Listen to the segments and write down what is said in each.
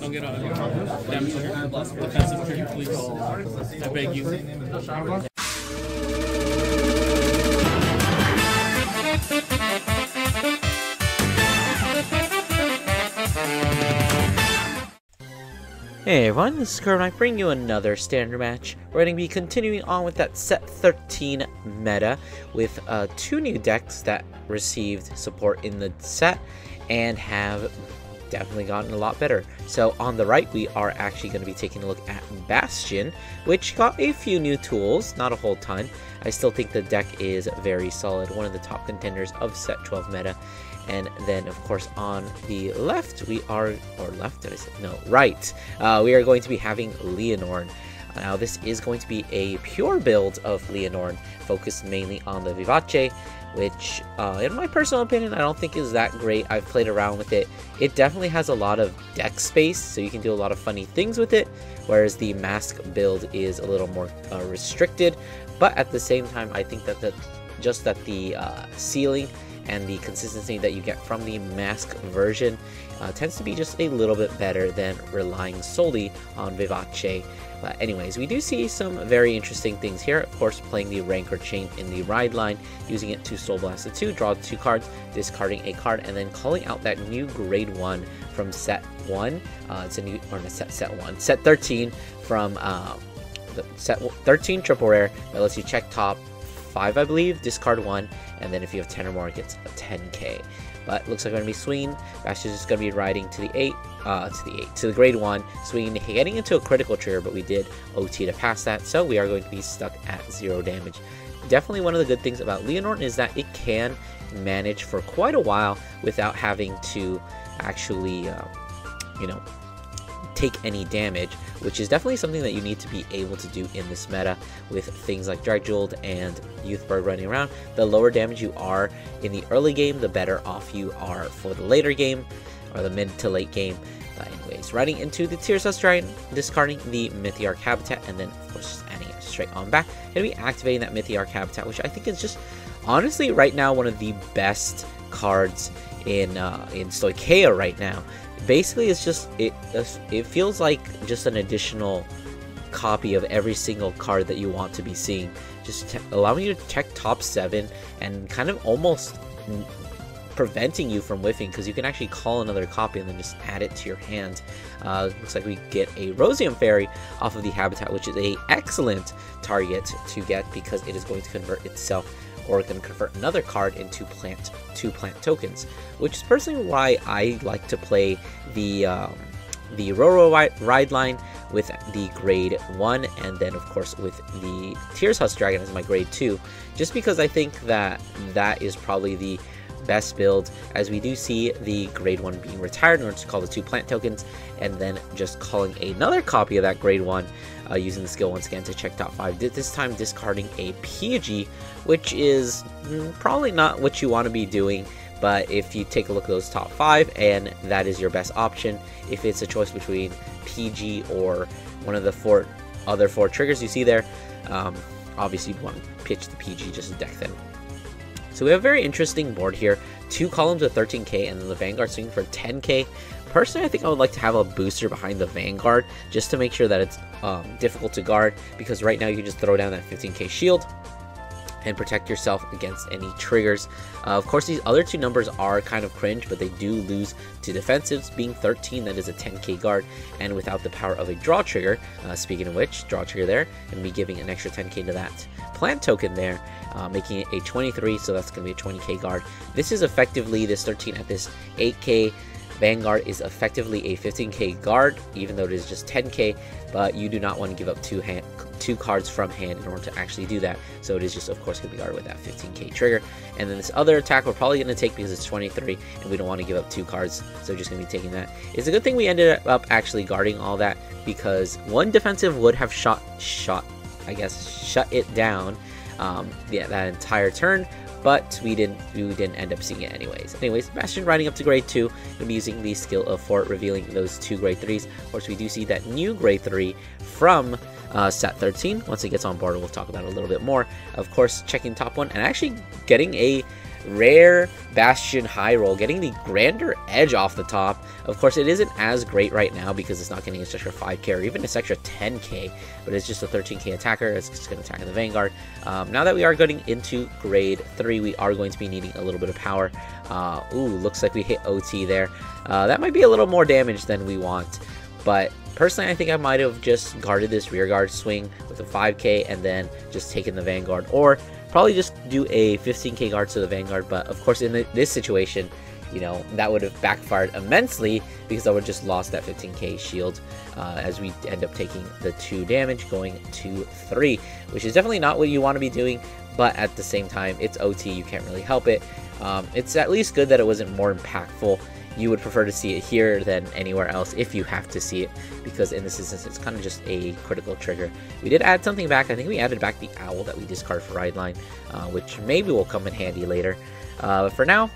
I'll get a damage trigger. Defensive trigger, please. I beg you. Hey everyone, this is Cardfight bringing you another standard match. We're going to be continuing on with that set 13 meta with two new decks that received support in the set and have definitely gotten a lot better. So on the right, we are actually going to be taking a look at Bastion, which got a few new tools, not a whole ton. I still think the deck is very solid, one of the top contenders of set 12 meta. And then, of course, on the left, we are, or left, did I say? No, right. We are going to be having Lianorn. Now, this is going to be a pure build of Lianorn, focused mainly on the Vivace, which, in my personal opinion, I don't think is that great. I've played around with it. It definitely has a lot of deck space, so you can do a lot of funny things with it, whereas the Mask build is a little more restricted. But at the same time, I think that the ceiling and the consistency that you get from the Mask version tends to be just a little bit better than relying solely on Vivace. But anyways, we do see some very interesting things here. Of course, playing the Rancor Chain in the ride line, using it to Soul Blast the 2, draw 2 cards, discarding a card, and then calling out that new grade 1 from set 1. It's a new, or not set 1, set 13 from the set 13 triple rare that lets you check top 5, I believe, discard 1, and then if you have 10 or more, it gets a 10k. But looks like we're going to be swinging. Bastion's just going to be riding to the grade 1, swinging, getting into a critical trigger, but we did OT to pass that, so we are going to be stuck at 0 damage. Definitely one of the good things about Lianorn is that it can manage for quite a while without having to actually, take any damage, which is definitely something that you need to be able to do in this meta with things like Drag Jeweled and Youthbird running around. The lower damage you are in the early game, the better off you are for the later game, or the mid to late game. But anyways, riding into the Tears Dragon, discarding the Mythiarch Habitat, and then of course just adding it straight on back. Gonna be activating that Mythiarch Habitat, which I think is just honestly right now one of the best cards in Stoicheia right now. Basically, it's just it feels like just an additional copy of every single card that you want to be seeing, just allowing you to check top 7 and kind of almost preventing you from whiffing, because you can actually call another copy and then just add it to your hand. Looks like we get a Rosium Fairy off of the Habitat, which is a excellent target to get because it is going to convert itself, or going to convert another card into two plant tokens, which is personally why I like to play the Roro ride line with the grade 1, and then of course with the Tears Dragon as my grade 2, just because I think that that is probably the best build, as we do see the grade 1 being retired in order to call the 2 plant tokens, and then just calling another copy of that grade 1 using the skill once again to check top 5, this time discarding a PG, which is probably not what you want to be doing. But if you take a look at those top 5 and that is your best option, if it's a choice between PG or one of the other four triggers you see there, obviously you want to pitch the PG just to deck them. So we have a very interesting board here, 2 columns of 13k and then the Vanguard swinging for 10k. Personally, I think I would like to have a booster behind the Vanguard just to make sure that it's difficult to guard, because right now you can just throw down that 15k shield and protect yourself against any triggers. Of course, these other 2 numbers are kind of cringe, but they do lose to defensives, being 13, that is a 10k guard, and without the power of a draw trigger. Speaking of which, draw trigger there, and me giving an extra 10k to that plant token there, making it a 23, so that's going to be a 20k guard. This is effectively, this 13 at this 8k Vanguard is effectively a 15k guard, even though it is just 10k, but you do not want to give up 2 cards from hand in order to actually do that, so it is just of course going to be guarded with that 15k trigger. And then this other attack we're probably going to take because it's 23 and we don't want to give up 2 cards, so just going to be taking that. It's a good thing we ended up actually guarding all that, because one defensive would have shut it down that entire turn, but we didn't end up seeing it anyways. Bastion riding up to grade 2, and be using the skill of Fort, revealing those 2 grade 3s. Of course, we do see that new grade 3 from set 13. Once it gets on board, we'll talk about it a little bit more. Of course, checking top 1 and actually getting a rare Bastion high roll, getting the grander edge off the top. Of course, it isn't as great right now because it's not getting this extra 5k or even this extra 10k, but it's just a 13k attacker. It's just going to attack the Vanguard. Now that we are getting into grade 3, we are going to be needing a little bit of power. Ooh, looks like we hit OT there. That might be a little more damage than we want, but personally, I think I might have just guarded this rear guard swing with a 5k and then just taken the Vanguard, or probably just do a 15k guard to the Vanguard. But of course, in this situation, you know, that would have backfired immensely because I would have just lost that 15k shield as we end up taking the 2 damage going to 3, which is definitely not what you want to be doing. But at the same time, it's OT, you can't really help it. It's at least good that it wasn't more impactful. You would prefer to see it here than anywhere else if you have to see it, because in this instance it's kind of just a critical trigger. We did add something back. I think we added back the owl that we discarded for Ride Line, which maybe will come in handy later. But for now,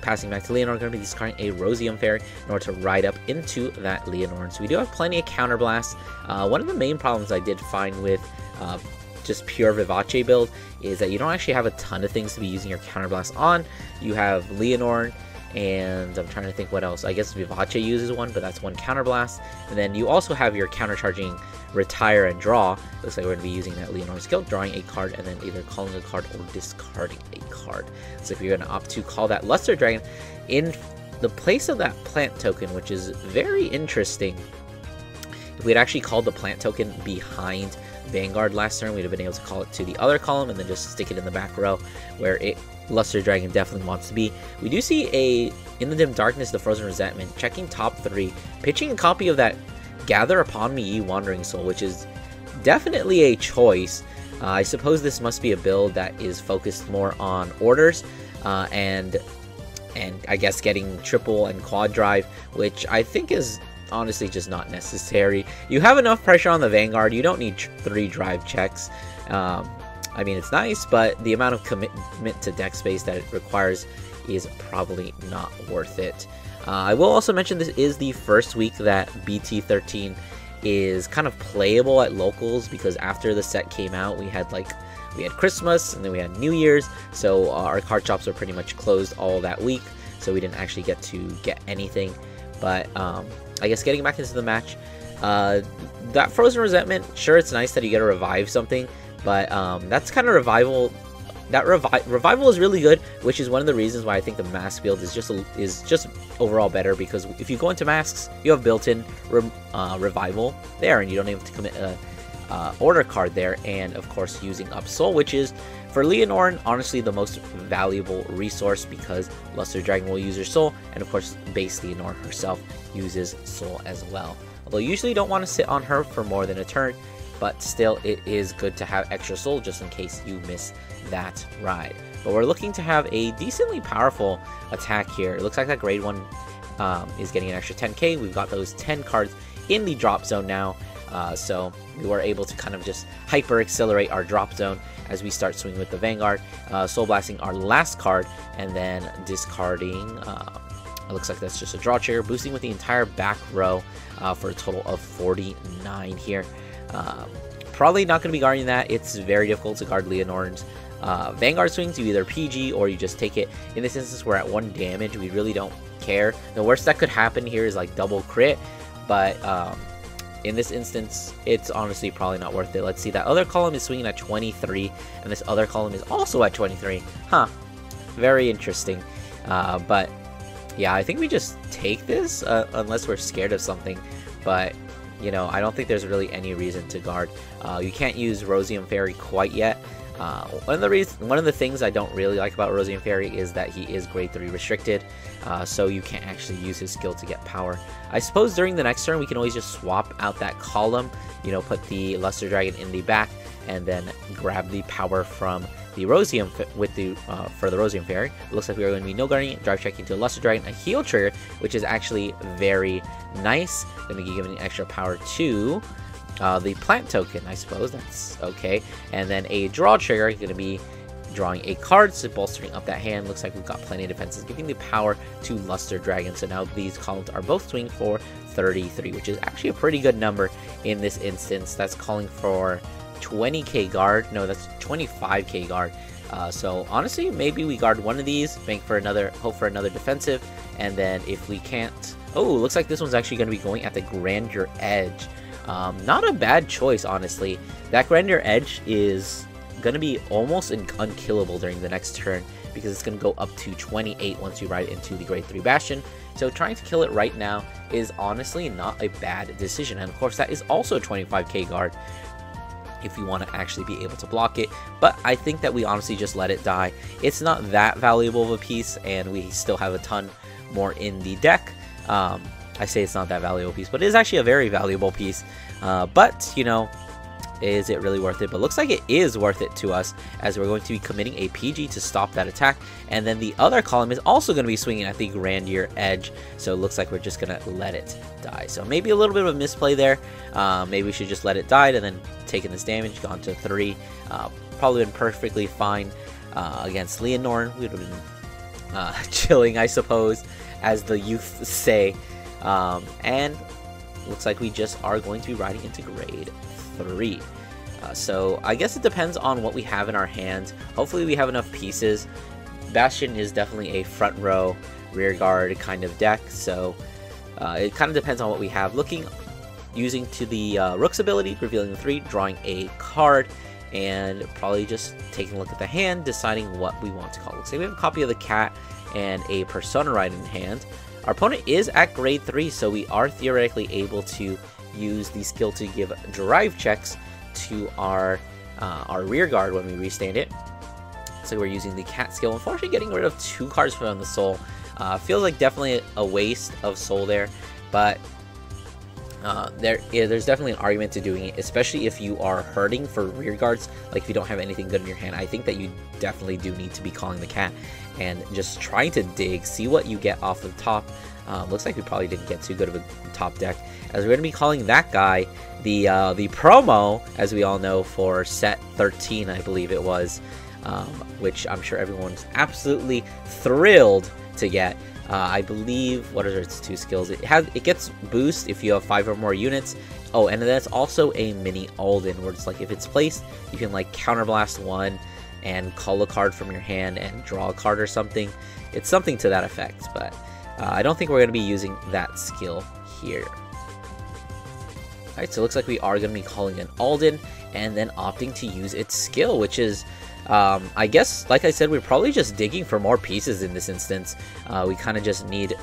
passing back to Lianorn, going to be discarding a Rosium Fairy in order to ride up into that Lianorn. So we do have plenty of counterblast. One of the main problems I did find with just pure Vivace build is that you don't actually have a ton of things to be using your counterblast on. You have Lianorn, and I'm trying to think what else. I guess Vivace uses one, but that's one counterblast. And then you also have your countercharging retire and draw. Looks like we're going to be using that Lianorn skill, drawing a card and then either calling a card or discarding a card. So if you're going to opt to call that Luster Dragon in the place of that plant token, which is very interesting. If we had actually called the plant token behind Vanguard last turn, we'd have been able to call it to the other column and then just stick it in the back row where it Luster Dragon definitely wants to be. We do see a In the Dim Darkness, the Frozen Resentment, checking top 3, pitching a copy of that Gather Upon Me Ye Wandering Soul, which is definitely a choice. I suppose this must be a build that is focused more on orders and I guess getting triple and quad drive, which I think is honestly just not necessary. You have enough pressure on the Vanguard. You don't need 3 drive checks. I mean, it's nice, but the amount of commitment to deck space that it requires is probably not worth it. I will also mention this is the first week that BT13 is kind of playable at locals, because after the set came out, we had Christmas and then we had New Year's, so our card shops are pretty much closed all that week, so we didn't actually get to get anything. But I guess getting back into the match, that Frozen Resentment, sure, it's nice that you get to revive something, but that's kind of revival. That revival is really good, which is one of the reasons why I think the mask build is just overall better, because if you go into masks, you have built-in revival there, and you don't have to commit a order card there, and of course using up soul, which is for Lianorn honestly the most valuable resource, because Luster Dragon will use your soul, and of course base Lianorn herself uses soul as well. Although you usually don't want to sit on her for more than a turn, but still it is good to have extra soul just in case you miss that ride. But we're looking to have a decently powerful attack here. It looks like that grade 1 is getting an extra 10k. We've got those 10 cards in the drop zone now, so we were able to kind of just hyper accelerate our drop zone as we start swinging with the Vanguard, soul blasting our last card and then discarding. It looks like that's just a draw trigger, boosting with the entire back row for a total of 49 here. Probably not going to be guarding that. It's very difficult to guard Lianorn's Vanguard swings. You either PG or you just take it. In this instance, we're at 1 damage. We really don't care. The worst that could happen here is like double crit, but in this instance, it's honestly probably not worth it. Let's see, that other column is swinging at 23, and this other column is also at 23. Huh. Very interesting. But yeah, I think we just take this unless we're scared of something. But you know, I don't think there's really any reason to guard. You can't use Rosium Fairy quite yet. One of the things I don't really like about Rosium Fairy is that he is grade 3 restricted, so you can't actually use his skill to get power. I suppose during the next turn we can always just swap out that column, you know, put the Luster Dragon in the back, and then grab the power from the Rosium with the for the Rosium Fairy. It looks like we are going to be no guarding, drive checking to a Luster Dragon, a heal trigger, which is actually very nice. Going to be giving extra power to the plant token, I suppose. That's okay. And then a draw trigger, going to be drawing a card, so bolstering up that hand. Looks like we've got plenty of defenses, giving the power to Luster Dragon. So now these columns are both swinging for 33, which is actually a pretty good number in this instance. That's calling for 20k guard. No, that's 25k guard. So honestly, maybe we guard one of these, bank for another, hope for another defensive, and then if we can't... Oh, looks like this one's actually going to be going at the Grandeur Edge. Not a bad choice, honestly. That Grandeur Edge is going to be almost unkillable during the next turn, because it's going to go up to 28 once you ride into the grade 3 Bastion. So trying to kill it right now is honestly not a bad decision. And of course, that is also a 25k guard if you want to actually be able to block it. But I think that we honestly just let it die. It's not that valuable of a piece, and we still have a ton more in the deck. I say it's not that valuable piece, but it is actually a very valuable piece. But, you know, is it really worth it? But looks like it is worth it to us, as we're going to be committing a PG to stop that attack. And then the other column is also going to be swinging at the Grandeur Edge. So it looks like we're just going to let it die. So maybe a little bit of a misplay there. Maybe we should just let it die and then taking this damage, gone to 3. Probably been perfectly fine against Lianorn. We would have been chilling, I suppose, as the youth say. And looks like we just are going to be riding into grade 3. So I guess it depends on what we have in our hands. Hopefully we have enough pieces. Bastion is definitely a front row, rear guard kind of deck, so it kind of depends on what we have. Using to the Rook's ability, revealing the 3, drawing a card, and probably just taking a look at the hand, deciding what we want to call. Looks like we have a copy of the cat and a Persona Ride in hand. Our opponent is at grade 3, so we are theoretically able to use the skill to give drive checks to our rear guard when we restand it. So we're using the cat skill. Unfortunately, getting rid of 2 cards from the soul feels like definitely a waste of soul there, but there's definitely an argument to doing it, especially if you are hurting for rear guards. Like if you don't have anything good in your hand, I think that you definitely do need to be calling the cat and just trying to dig, see what you get off the top. Looks like we probably didn't get too good of a top deck, as we're going to be calling that guy the promo, as we all know, for set 13, I believe it was, which I'm sure everyone's absolutely thrilled to get. I believe, what are its 2 skills? It gets boost if you have 5 or more units. Oh, and that's also a mini Alden, where it's like if it's placed, you can like counterblast 1 and call a card from your hand and draw a card or something. It's something to that effect, but I don't think we're going to be using that skill here. Alright, so it looks like we are going to be calling an Alden and then opting to use its skill, which is, I guess, like I said, we're probably just digging for more pieces in this instance. We kind of just need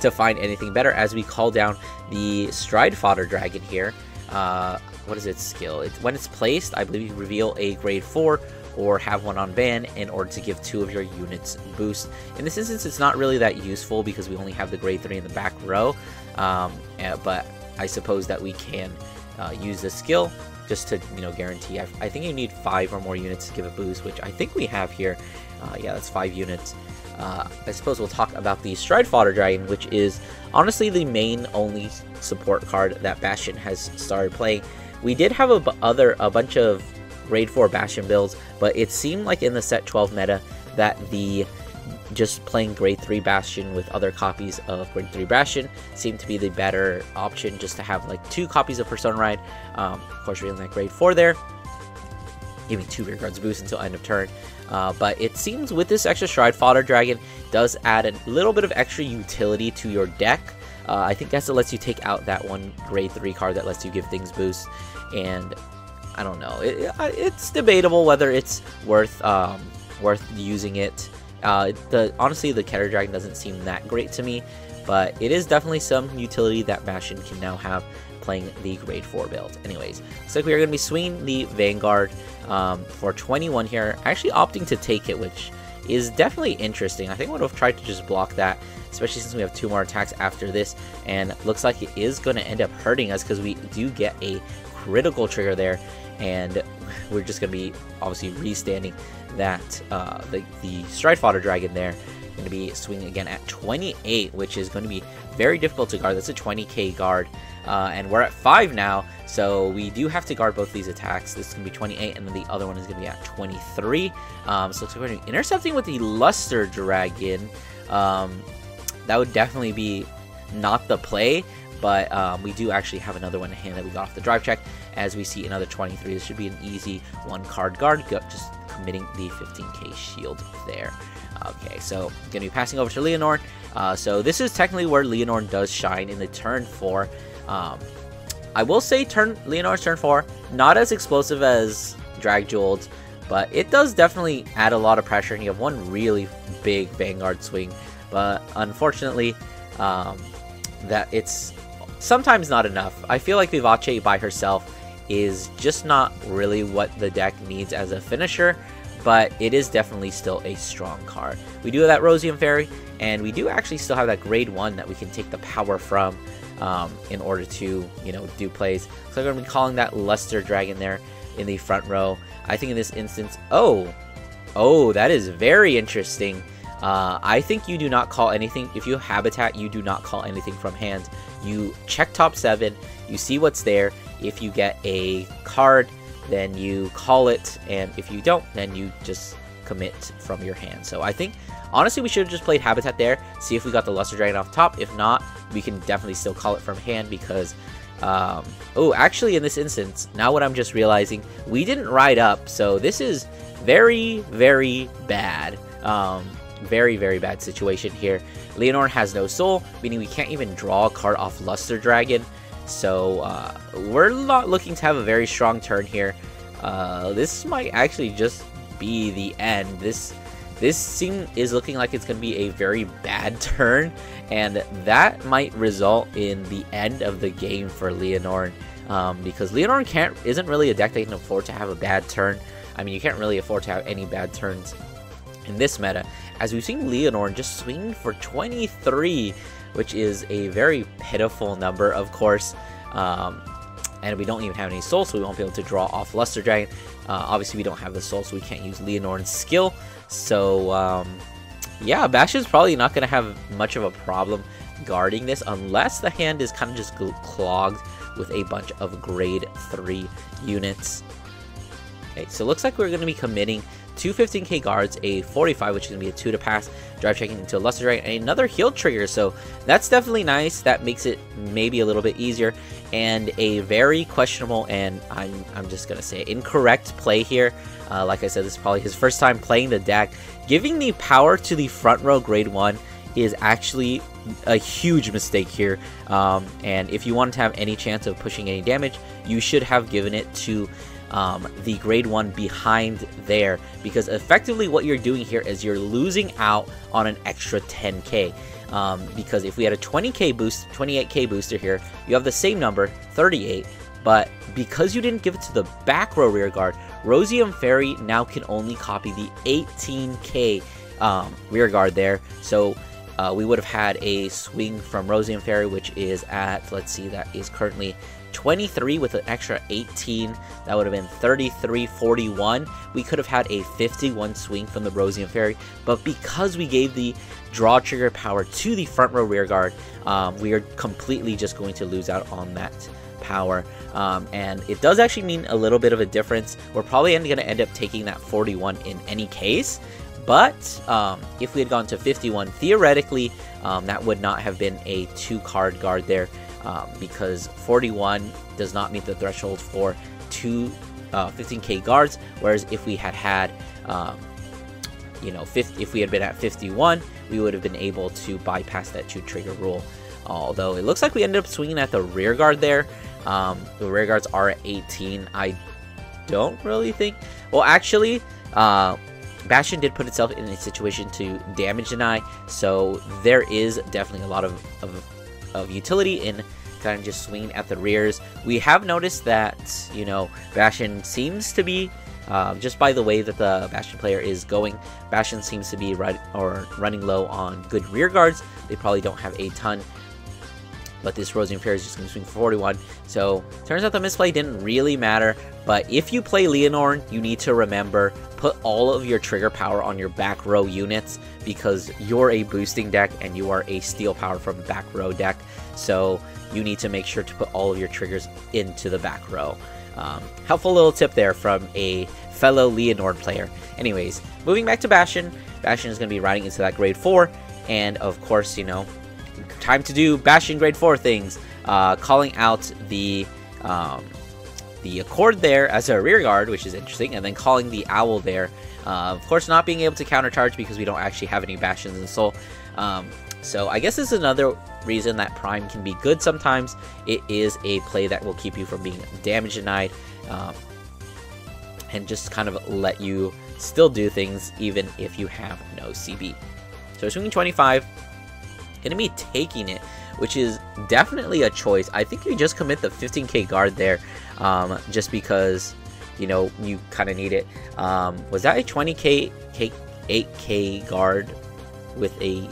to find anything better, as we call down the Stride Fodder Dragon here. What is its skill? When it's placed, I believe you reveal a grade 4 or have one on ban in order to give 2 of your units boost. In this instance, it's not really that useful because we only have the grade 3 in the back row, but I suppose that we can use this skill just to, you know, guarantee. I think you need 5 or more units to give a boost, which I think we have here. Yeah, that's 5 units. I suppose we'll talk about the Stride Fodder Dragon, which is honestly the main only support card that Bastion has started playing. We did have a bunch of grade 4 Bastion builds, but it seemed like in the set 12 meta that just playing grade 3 Bastion with other copies of grade 3 Bastion seemed to be the better option, just to have like 2 copies of Persona Ride. Of course, we're in that grade 4 there, giving 2 rear guards boost until end of turn. But it seems with this extra Stride Fodder Dragon does add a little bit of extra utility to your deck. I think that's what lets you take out that 1 grade 3 card that lets you give things boost, and I don't know. It's debatable whether it's worth using it. Honestly, the Keter Dragon doesn't seem that great to me, but it is definitely some utility that Bastion can now have playing the grade 4 build. Anyways, looks like we are going to be swinging the Vanguard for 21 here, actually opting to take it, which is definitely interesting. I think I would have tried to just block that, especially since we have 2 more attacks after this, and looks like it is going to end up hurting us because we do get a critical trigger there, and we're just going to be obviously restanding that the Stride Fodder Dragon there. Going to be swinging again at 28, which is going to be very difficult to guard. That's a 20k guard, and we're at 5 now, so we do have to guard both these attacks. This is going to be 28, and then the other one is going to be at 23. So looks like we're going to be intercepting with the Luster Dragon. That would definitely be not the play, but we do actually have another one in hand that we got off the drive check. As we see another 23, this should be an easy 1 card guard. Just committing the 15k shield there. Okay, so going to be passing over to Lianorn. So this is technically where Lianorn does shine in the turn 4. I will say Lianorn's turn 4, not as explosive as Drag Jeweled, but it does definitely add a lot of pressure, and you have one really big Vanguard swing. But unfortunately, that it's sometimes not enough. I feel like Vivace by herself is just not really what the deck needs as a finisher, but it is definitely still a strong card. We do have that Rosium Fairy, and we do actually still have that grade 1 that we can take the power from in order to, you know, do plays. So I'm going to be calling that Luster Dragon there in the front row. I think in this instance, oh, that is very interesting. I think you do not call anything. If you Habitat, you do not call anything from hand. You check top 7, you see what's there. If you get a card, then you call it, and if you don't, then you just commit from your hand. So I think, honestly, we should have just played Habitat there, see if we got the Luster Dragon off top. If not, we can definitely still call it from hand because, oh, actually in this instance, now what I'm just realizing, we didn't ride up, so this is very, very bad. Very, very bad situation here. Lianorn has no soul, meaning we can't even draw a card off Luster Dragon. So we're not looking to have a very strong turn here. This might actually just be the end. This scene is looking like it's going to be a very bad turn, and that might result in the end of the game for Lianorn. Because Lianorn isn't really a deck that can afford to have a bad turn. I mean, you can't really afford to have any bad turns in this meta, as we've seen Lianorn just swing for 23, which is a very pitiful number, of course. And we don't even have any soul, so we won't be able to draw off Luster Dragon. Obviously, we don't have the soul, so we can't use Lianorn's skill. So, yeah, Bastion's probably not going to have much of a problem guarding this, unless the hand is kind of just clogged with a bunch of grade 3 units. Okay, so it looks like we're going to be committing 2 15k guards, a 45, which is going to be a 2 to pass, drive checking into a Luster Dragon, and another heal trigger. So that's definitely nice. That makes it maybe a little bit easier, and a very questionable, and I'm just going to say incorrect play here. Like I said, this is probably his first time playing the deck. Giving the power to the front row grade 1 is actually a huge mistake here. And if you wanted to have any chance of pushing any damage, you should have given it to the grade 1 behind there, because effectively what you're doing here is you're losing out on an extra 10k. Because if we had a 20k boost, 28k booster here, you have the same number, 38, but because you didn't give it to the back row rear guard, Rosium Fairy now can only copy the 18k rear guard there. So we would have had a swing from Rosium Fairy, which is at, let's see, that is currently 23 with an extra 18. That would have been 33, 41. We could have had a 51 swing from the Rosium Fairy, but because we gave the draw trigger power to the front row rear guard, we are completely just going to lose out on that power. And it does actually mean a little bit of a difference. We're probably going to end up taking that 41 in any case. But if we had gone to 51, theoretically, that would not have been a 2-card guard there, because 41 does not meet the threshold for 2 15k guards. Whereas if we had you know, if we had been at 51, we would have been able to bypass that 2 trigger rule. Although it looks like we ended up swinging at the rear guard there. The rear guards are at 18. I don't really think. Well, actually, Bastion did put itself in a situation to damage deny, so there is definitely a lot of utility in kind of just swinging at the rears. We have noticed that, you know, Bastion seems to be, just by the way that the Bastion player is going, Bastion seems to be running low on good rear guards. They probably don't have a ton, but this Rosium Fairy is just going to swing for 41. So turns out the misplay didn't really matter. But if you play Lianorn, you need to remember, put all of your trigger power on your back row units, because you're a boosting deck and you are a steal power from back row deck. So you need to make sure to put all of your triggers into the back row. Helpful little tip there from a fellow Lianorn player. Anyways, moving back to Bastion. Bastion is going to be riding into that grade 4. And of course, you know, time to do Bastion grade 4 things. Calling out the the Accord there as a rear guard, which is interesting, and then calling the Owl there. Of course, not being able to countercharge because we don't actually have any Bastions in Soul. So I guess this is another reason that Prime can be good sometimes. It is a play that will keep you from being damage denied, and just kind of let you still do things even if you have no CB. So swinging 25, gonna be taking it, which is definitely a choice. I think you just commit the 15k guard there, just because, you know, you kind of need it. Was that a 20k 8k guard with a...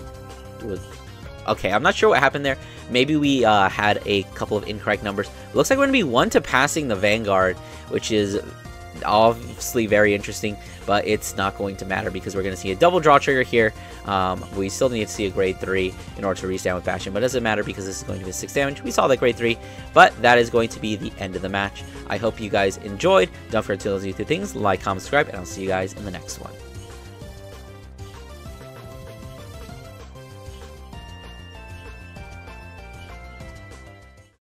Okay, I'm not sure what happened there. Maybe we had a couple of incorrect numbers. It looks like we're going to be 1 to passing the Vanguard, which is obviously very interesting, but it's not going to matter because we're going to see a double draw trigger here. We still need to see a grade 3 in order to restand with Bastion, but it doesn't matter because this is going to be 6 damage. We saw that grade 3, but that is going to be the end of the match. I hope you guys enjoyed. Don't forget to do those YouTube things, like, comment, subscribe, and I'll see you guys in the next one.